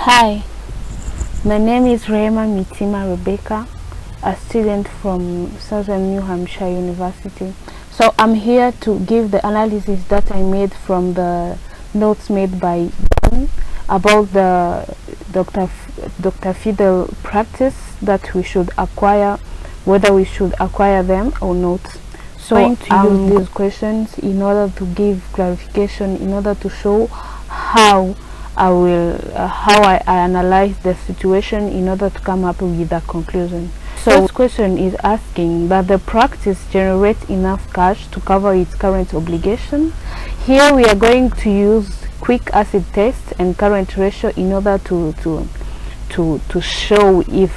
Hi, my name is Rehema Mitima Rebecca, a student from Southern New Hampshire University. So I'm here to give the analysis that I made from the notes made by Dan about the Dr. Fidel practice that we should acquire, whether we should acquire them or not. So I'm going to use these questions in order to give clarification, in order to show how I analyze the situation in order to come up with a conclusion. So this question is asking that the practice generate enough cash to cover its current obligation. Here we are going to use quick acid test and current ratio in order to show if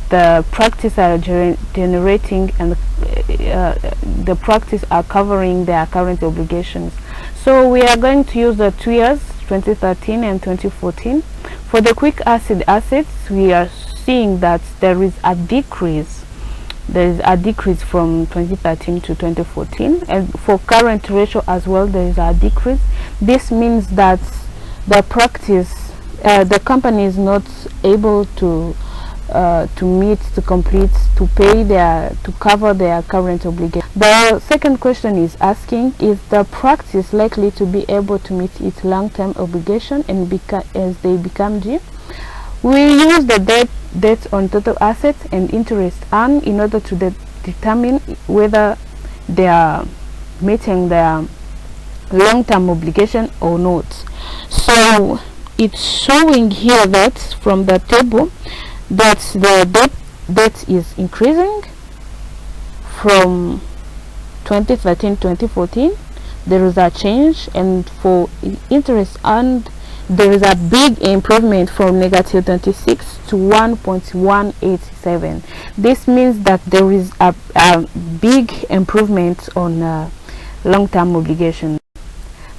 the practice are generating and the practice are covering their current obligations. So we are going to use the 2 years, 2013 and 2014. For the quick acid assets, we are seeing that there is a decrease. There is a decrease from 2013 to 2014, and for current ratio as well, there is a decrease. This means that the practice, the company is not able to meet, to complete, to pay to cover their current obligation. The second question is asking, is the practice likely to be able to meet its long-term obligation and as they become due? We use the debt on total assets and interest earned in order to determine whether they are meeting their long-term obligation or not. So it's showing here that from the table that the debt is increasing from 2013 to 2014. There is a change, and for interest earned there is a big improvement from negative 26 to 1.187. This means that there is a big improvement on long-term obligation.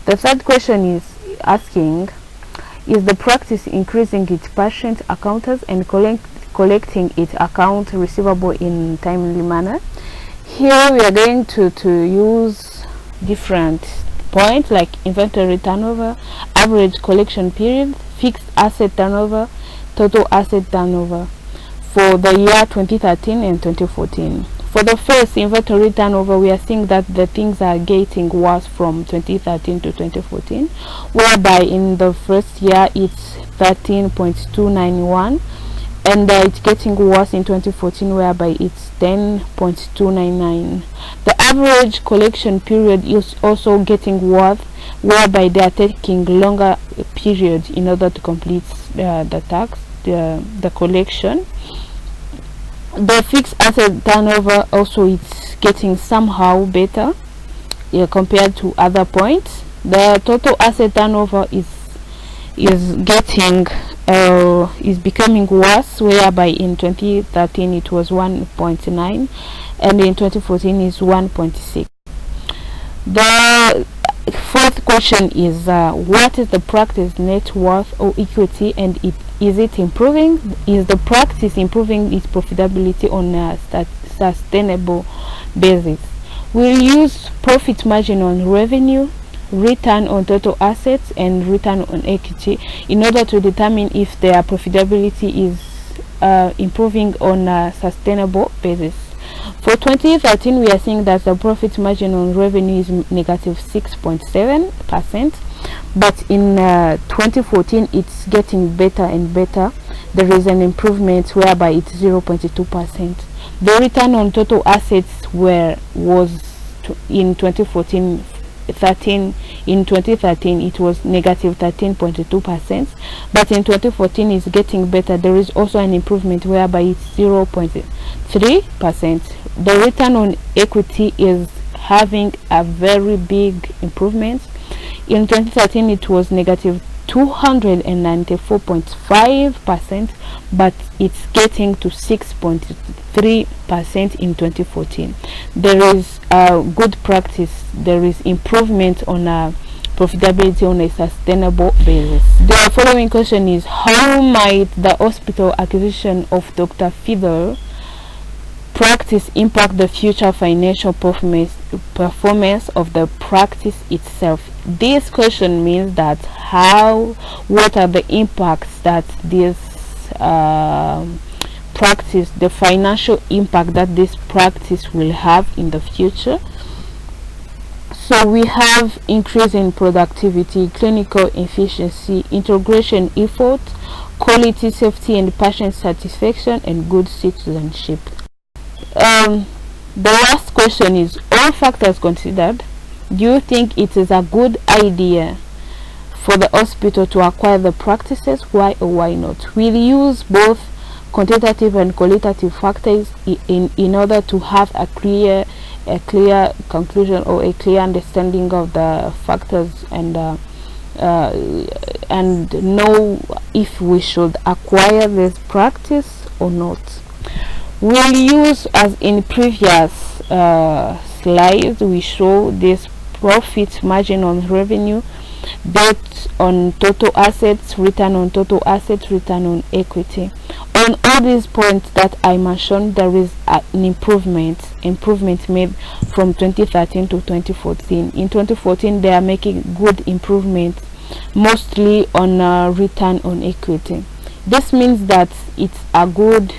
The third question is asking, is the practice increasing its patient accountants and collecting its account receivable in timely manner? Here we are going to use different points like inventory turnover, average collection period, fixed asset turnover, total asset turnover for the year 2013 and 2014. For the first, inventory turnover, we are seeing that the things are getting worse from 2013 to 2014, whereby in the first year it's 13.291, and it's getting worse in 2014, whereby it's 10.299. The average collection period is also getting worse, whereby they are taking longer period in order to complete the collection. The fixed asset turnover also is getting somehow better compared to other points. The total asset turnover is becoming worse, whereby in 2013 it was 1.9 and in 2014 is 1.6. The fourth question is what is the practice net worth or equity, and is it improving? Is the practice improving its profitability on a sustainable basis? We'll use profit margin on revenue, return on total assets, and return on equity in order to determine if their profitability is improving on a sustainable basis. For 2013, we are seeing that the profit margin on revenue is negative 6.7%, but in 2014 it's getting better and better. There is an improvement whereby it's 0.2%. The return on total assets was in 2013 it was negative 13.2%, but in 2014 it's getting better. There is also an improvement whereby it's 0.3%. The return on equity is having a very big improvement. In 2013 it was negative 294.5%, but it's getting to 6.3% in 2014. There is a good practice. There is improvement on profitability on a sustainable basis. The following question is, how might the hospital acquisition of Dr. Fidel practice impact the future financial performance of the practice itself? This question means that what are the impacts that this practice, the financial impact that this practice will have in the future. So we have increase in productivity, clinical efficiency, integration effort, quality, safety and patient satisfaction, and good citizenship. The last question is, all factors considered, do you think it is a good idea for the hospital to acquire the practices? Why or why not? We'll use both quantitative and qualitative factors in order to have a clear conclusion or a clear understanding of the factors and know if we should acquire this practice or not. We'll use, as in previous slides, we show this profit margin on revenue, debt on total assets, return on total assets, return on equity. On all these points that I mentioned, there is an improvement made from 2013 to 2014. In 2014, they are making good improvements, mostly on return on equity. This means that it's a good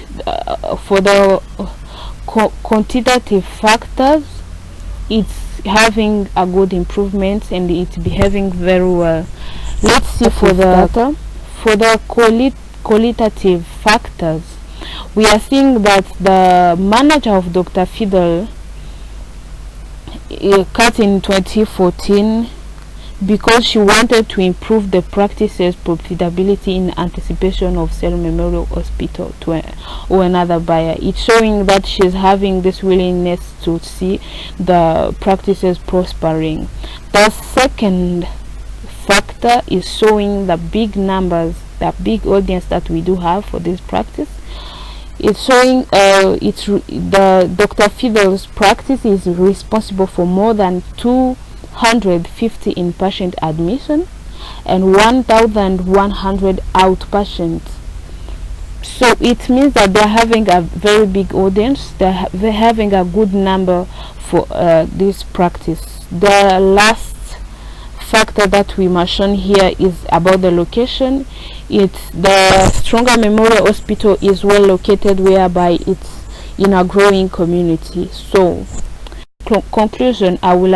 for the quantitative factors. It's having a good improvement and it's behaving very well. Let's see for the qualitative factors. We are seeing that the manager of Dr. Fidel cut in 2014 because she wanted to improve the practice's profitability in anticipation of Cell Memorial Hospital or another buyer. It's showing that she's having this willingness to see the practices prospering. The second factor is showing the big numbers, the big audience that we do have for this practice. It's showing the Dr. Fidel's practice is responsible for more than 250 inpatient admission and 1,100 outpatients. So it means that they're having a very big audience. They're having a good number for this practice. The last factor that we mention here is about the location. It's the Stronger Memorial Hospital is well located, whereby it's in a growing community. So conclusion, I will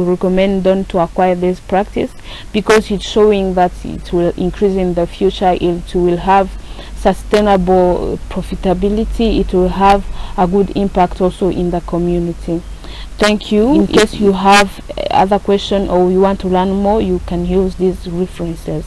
recommend them to acquire this practice because it's showing that it will increase in the future. It will have sustainable profitability. It will have a good impact also in the community. Thank you. In case you have other questions or you want to learn more, you can use these references.